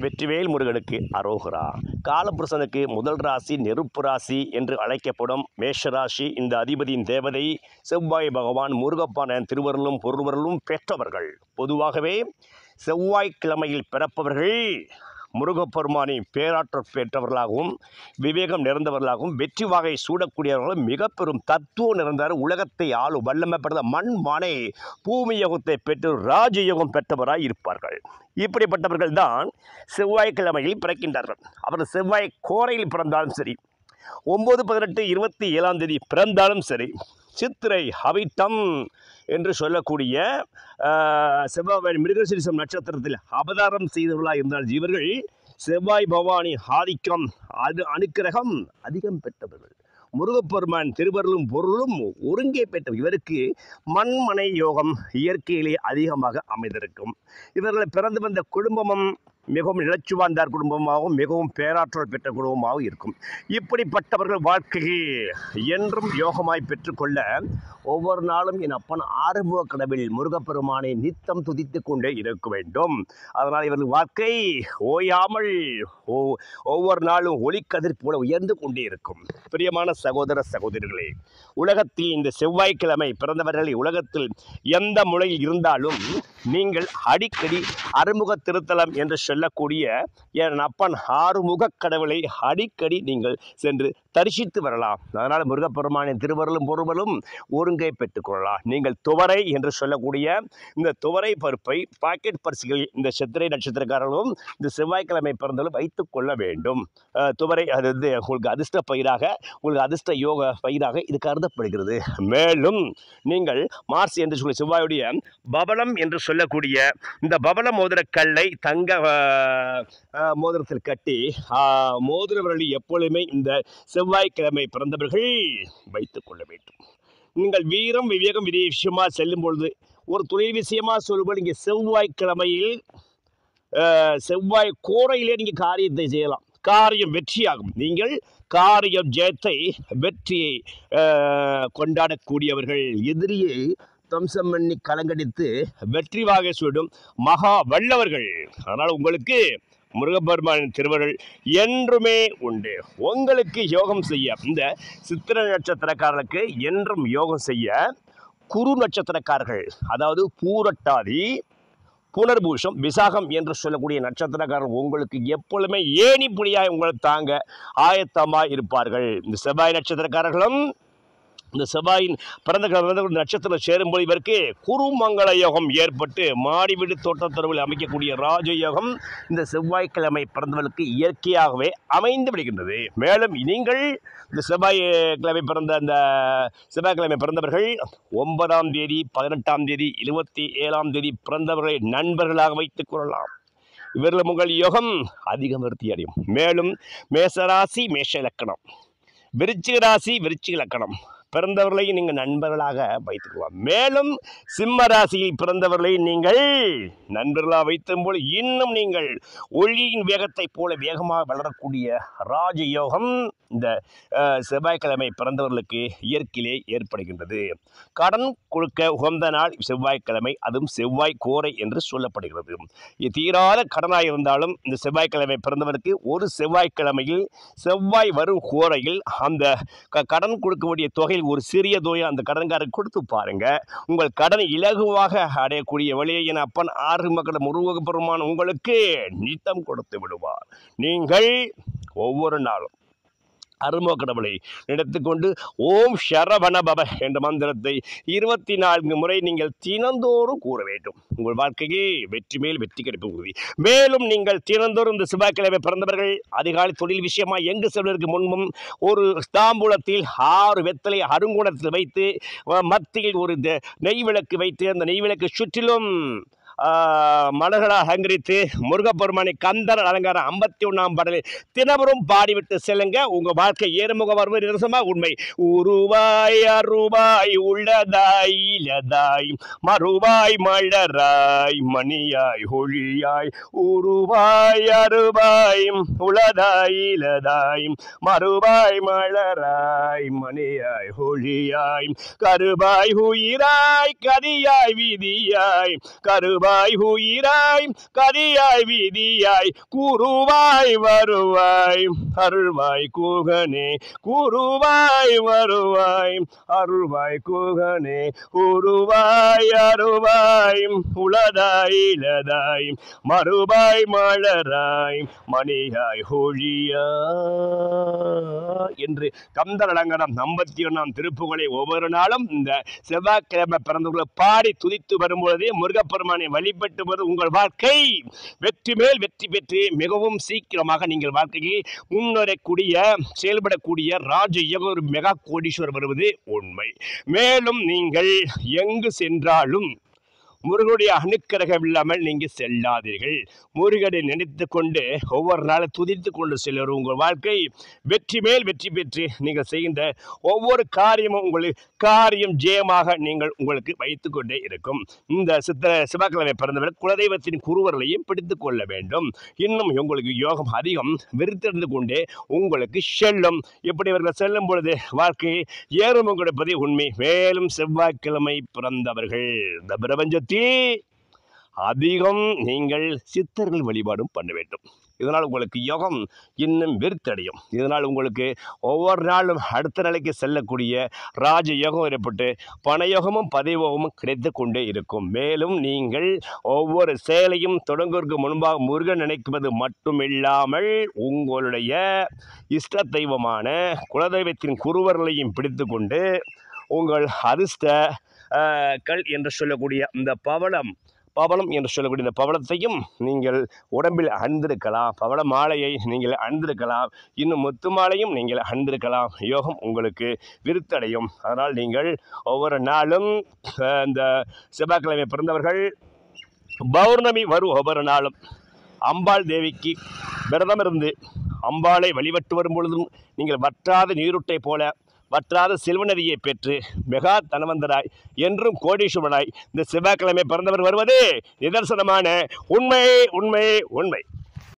வெற்றிவேல் முருகனுக்கு அரோகரா. காலபுருஷனுக்கு முதல் ராசி நெருப்பு ராசி என்று அழைக்கப்படும் மேஷராசி. இந்த அதிபதியின் தேவதை செவ்வாய் பகவான். முருகப்பான திருவருளும் பொருள்வருளும் பெற்றவர்கள். பொதுவாகவே செவ்வாய்க்கிழமையில் பிறப்பவர்கள் முருகப்பெருமானை பேராற்றல் பெற்றவர்களாகவும் விவேகம் நிறைந்தவர்களாகவும் வெற்றி வாகை சூடக்கூடியவர்களும் மிக பெரும் தத்துவம் நிறைந்தார். உலகத்தை ஆளும் வல்லமை பெற்ற மண் மனை பூமி யோகத்தை பெற்று ராஜயோகம் பெற்றவராய் இருப்பார்கள். இப்படிப்பட்டவர்கள் தான் செவ்வாய்க்கிழமையில் பிறக்கின்றார்கள். அவர் செவ்வாய் கோரையில் பிறந்தாலும் சரி, 9-18-27 பிறந்தாலும் சரி, சித்திரை அவிட்டம் என்று சொல்லக்கூடிய செவ்வாய் மிருகசீரிஷம் நட்சத்திரத்தில் அவதாரம் செய்தவர்களாக இருந்தால் இவர்கள் செவ்வாய் பகவானின் ஆதிக்கம் அனுக்கிரகம் அதிகம் பெற்றவர்கள். முருகப்பெருமான் திருவருளும் பொருளும் ஒருங்கே பெற்ற இவருக்கு மண்மனை யோகம் இயற்கையிலே அதிகமாக அமைந்திருக்கும். இவர்களை பிறந்து வந்த குடும்பமும் மிகவும் நிலச்சி வாழ்ந்தார் குடும்பமாகவும் மிகவும் பேராற்றல் பெற்ற குடும்பமாகவும் இருக்கும். இப்படிப்பட்டவர்கள் வாழ்க்கையில் என்றும் யோகமாய் பெற்றுக்கொள்ள ஒவ்வொரு நாளும் என் அப்பன் ஆறுமுக கடவில் முருகப்பெருமானை நித்தம் துதித்து கொண்டே இருக்க வேண்டும். அதனால் இவர்கள் வாழ்க்கை ஓயாமல் ஒவ்வொரு நாளும் ஒளிக்கதிர் போல உயர்ந்து கொண்டே இருக்கும். பிரியமான சகோதர சகோதரிகளே, உலகத்தில் இந்த செவ்வாய்க்கிழமை பிறந்தவர்களை உலகத்தில் எந்த மூலையில் இருந்தாலும் நீங்கள் அடிக்கடி அறுமுக திருத்தலம் என்று சொல்லக்கூடிய என் அப்பன் ஆறுமுக கடவுளை அடிக்கடி நீங்கள் சென்று தரிசித்து வரலாம். அதனால் முருகப்பெருமானின் திருவருளும் பொருளும் ஒருங்கை பெற்றுக்கொள்ளலாம். நீங்கள் துவரை என்று சொல்லக்கூடிய இந்த துவரை பருப்பை பாக்கெட் பரிசுகளில் இந்த சித்திரை நட்சத்திரக்காரர்களும் இந்த செவ்வாய்க்கிழமை பிறந்தாலும் வைத்துக் கொள்ள வேண்டும். துவரை அது உங்களுக்கு அதிர்ஷ்ட பயிராக, உங்களுக்கு அதிர்ஷ்ட யோக பயிராக இது கருதப்படுகிறது. மேலும் நீங்கள் மார்ச் என்று சொல்லி செவ்வாயுடைய பவளம் என்று சொல்லக்கூடிய இந்த பவள மோதிரக்கல்லை தங்க மோதிரத்தில் கட்டி மோதிரவர்களை எப்பொழுதுமே இந்த செவ்வாய்க்கிழமை பிறந்தவர்கள் வைத்துக் கொள்ள வேண்டும். நீங்கள் வீரம் விவேகம் விஷயமாக செல்லும் பொழுது ஒரு தொழில் விஷயமாக சொல்லும்போது நீங்கள் செவ்வாய்க்கிழமையில் செவ்வாய் கோரையிலே நீங்கள் காரியத்தை செய்யலாம். காரியம் வெற்றியாகும். நீங்கள் காரியம் ஜெயத்தை வெற்றியை கொண்டாடக்கூடியவர்கள். எதிரியை தம்சம் பண்ணி கலங்கடித்து வெற்றி வாகை சூடும் மகா வல்லவர்கள். அதனால் உங்களுக்கு முருகப்பெருமானின் திருவருள் என்றுமே உண்டு. உங்களுக்கு யோகம் செய்ய இந்த சித்திரை நட்சத்திரக்காரர்களுக்கு என்றும் யோகம் செய்ய குரு நட்சத்திரக்காரர்கள், அதாவது பூரட்டாதி புனர்பூஷம் விசாகம் என்று சொல்லக்கூடிய நட்சத்திரக்காரர்கள் உங்களுக்கு எப்பொழுதுமே ஏணிப்படியாக உங்களை தாங்க ஆயத்தமாக இருப்பார்கள். இந்த செவ்வாய் நட்சத்திரக்காரர்களும் இந்த செவ்வாயின் பிறந்த நட்சத்திரம் சேரும்போது இவருக்கு குருமங்கள யோகம் ஏற்பட்டு மாடி வீடு தோட்டத்தொடர்பில் அமைக்கக்கூடிய ராஜயோகம் இந்த செவ்வாய்க்கிழமை பிறந்தவர்களுக்கு இயற்கையாகவே அமைந்து விடுகின்றது. மேலும் நீங்கள் இந்த செவ்வாய்க்கிழமை பிறந்தவர்கள் 9ஆம் தேதி 18ஆம் தேதி 27ஆம் தேதி பிறந்தவர்களை நண்பர்களாக வைத்துக் கொள்ளலாம். இவர்கள் உங்கள் யோகம் அதிகம் விருத்தி அடையும். மேலும் மேசராசி மேஷ இலக்கணம், விருச்சிக ராசி விருச்சிக இலக்கணம் பிறந்தவர்களை நீங்கள் நண்பர்களாக வைத்துக்கலாம். மேலும் சிம்ம ராசியில் பிறந்தவர்களை நீங்கள் நண்பர்களாக வைத்தும் போது இன்னும் நீங்கள் ஒளியின் வேகத்தை போல வேகமாக வளரக்கூடிய ராஜயோகம் இந்த செவ்வாய்க்கிழமை பிறந்தவர்களுக்கு இயற்கையிலே ஏற்படுகின்றது. கடன் கொடுக்க உகந்த நாள் செவ்வாய்க்கிழமை, அதுவும் செவ்வாய் கோரை என்று சொல்லப்படுகிறது. தீராத கடனாக இருந்தாலும் இந்த செவ்வாய்க்கிழமை பிறந்தவருக்கு ஒரு செவ்வாய்க்கிழமையில் செவ்வாய் வரும் கோரையில் அந்த கடன் கொடுக்கக்கூடிய தொகை ஒரு சிறிய தொகை அந்த கடன்காரருக்கு கொடுத்து பாருங்க. உங்கள் கடன் இலகுவாக அடையக்கூடிய வழியை என் அப்பன் ஆறுமுக முருகப்பெருமான் உங்களுக்கு நித்தம் கொடுத்து விடுவார். நீங்கள் ஒவ்வொரு நாளும் அருமுக கடவுளை எடுத்துக்கொண்டு ஓம் சரவண பவ என்ற மந்திரத்தை 24 முறை நீங்கள் தினந்தோறும் கூற வேண்டும். உங்கள் வாழ்க்கையில் வெற்றி மேல் வெற்றி கிடைப்பு உறுதி. மேலும் நீங்கள் தினந்தோறும் இந்த செவ்வாய்க்கிழமை பிறந்தவர்கள் அதிகாலை தொழில் விஷயமாக எங்கு செல்வதற்கு முன்பும் ஒரு தாம்பூலத்தில் 6 வெத்தலை அருங்கோணத்தில் வைத்து மத்தியில் ஒரு நெய் விளக்கு வைத்து அந்த நெய் விளக்கு சுற்றிலும் மலர்களால் அலங்கரித்து முருகப்பெருமானை கந்தர் அலங்காரம் 51ஆம் பாடலில் தினவரும் பாடிவிட்டு செல்லுங்க. உங்க வாழ்க்கை ஏறுமுக வருவது நிரசமாக உண்மை. உருவாய் அருவாய் உள்ளதாய் இலதாய் மறுவாய் மலராய் மணியாய் ஒளியாய் உருவாய் அருவாய் உளதாய் இலதாய் மறுவாய் மலராய் மணியாய் ஒளியாய் கருவாய் உயிராய் கதியாய் விதியாய் கருவாய் உருவாய் உயிராய் கதியாய் விதியாய் கூறுவாய் வருவாய் அருள்வாய் கூகனே கூறுவாய் வருவாய் அருள்வாய் கூகனே உருவாய் அருவாய் உளதாய் இலதாய் மறுபாய் மலராய் மணியாய் ஹோழியா என்று கந்தர் அலங்காரம் 51ஆம் திருப்புகழை ஒவ்வொரு நாளும் இந்த செவ்வாய்க்கிழமை பிறந்தவர்களை பாடி துதித்து வரும்பொழுதே முருகப்பெருமானை வழிபட்டு வரும் உங்கள் வாழ்க்கை வெற்றி மேல் வெற்றி பெற்று மிகவும் சீக்கிரமாக நீங்கள் வாழ்க்கையை முன்னேறக்கூடிய செயல்படக்கூடிய ராஜயோக ஒரு மெகா கோடீஸ்வரர் வருவது உண்மை. மேலும் நீங்கள் எங்கு சென்றாலும் முருகனுடைய அனுக்கிரகம் இல்லாமல் நீங்கள் செல்லாதீர்கள். முருகனை நினைத்து கொண்டு ஒவ்வொரு நாளும் துதித்து கொண்டு செல்லும் உங்கள் வாழ்க்கை வெற்றி மேல் வெற்றி பெற்று நீங்கள் செய்கின்ற ஒவ்வொரு காரியமும் உங்களுக்கு காரியம் ஜெயமாக நீங்கள் உங்களுக்கு வைத்து கொண்டே இருக்கும். இந்த செவ்வாய்க்கிழமை பிறந்தவர் குலதெய்வத்தின் குருவர்களையும் பிடித்து கொள்ள வேண்டும். இன்னும் உங்களுக்கு யோகம் அதிகம் விருத்திருந்து கொண்டே உங்களுக்கு செல்லும். இப்படி இவர்கள் செல்லும் பொழுது வாழ்க்கையை ஏறுமுகம் கொடுப்பது உண்மை. மேலும் செவ்வாய்க்கிழமை பிறந்தவர்கள் இந்த பிரபஞ்சத்தில் அதிகம் நீங்கள் சித்தர்கள் வழிபாடும் பண்ண வேண்டும். இதனால் உங்களுக்கு யோகம் இன்னும் விருத்தடையும். இதனால் உங்களுக்கு ஒவ்வொரு நாளும் அடுத்த நிலைக்கு செல்லக்கூடிய ராஜயோகம் ஏற்பட்டு பணயோகமும் பதவியோகமும் கிடைத்து கொண்டே இருக்கும். மேலும் நீங்கள் ஒவ்வொரு செயலையும் தொடங்குவதற்கு முன்பாக முருகன் நினைக்குவது மட்டுமில்லாமல் உங்களுடைய இஷ்ட தெய்வமான குலதெய்வத்தின் குருவர்களையும் பிடித்து கொண்டு உங்கள் அதிர்ஷ்ட கல் என்று சொல்லக்கூடிய இந்த பவளம் என்று சொல்லக்கூடிய இந்த பவளத்தையும் நீங்கள் உடம்பில் அணிந்திருக்கலாம். பவள மாலையை நீங்கள் அணிந்திருக்கலாம். இன்னும் முத்து மாலையும் நீங்கள் அணிந்திருக்கலாம். யோகம் உங்களுக்கு விருத்தடையும். அதனால் நீங்கள் ஒவ்வொரு நாளும் இந்த செவ்வாய்க்கிழமை பிறந்தவர்கள் பௌர்ணமி வரும் ஒவ்வொரு நாளும் அம்பாள் தேவிக்கு விரதம் இருந்து அம்பாளை வழிபட்டு வரும் பொழுதும் நீங்கள் வற்றாத நீருட்டை போல வற்றாத செல்வநதியை பெற்று மெகா தனவந்தராய் என்றும் கோடீஸ்வரனாய் இந்த செவ்வாய்க்கிழமை பிறந்தவர் வருவது நிதர்சனமான உண்மை உண்மை உண்மை.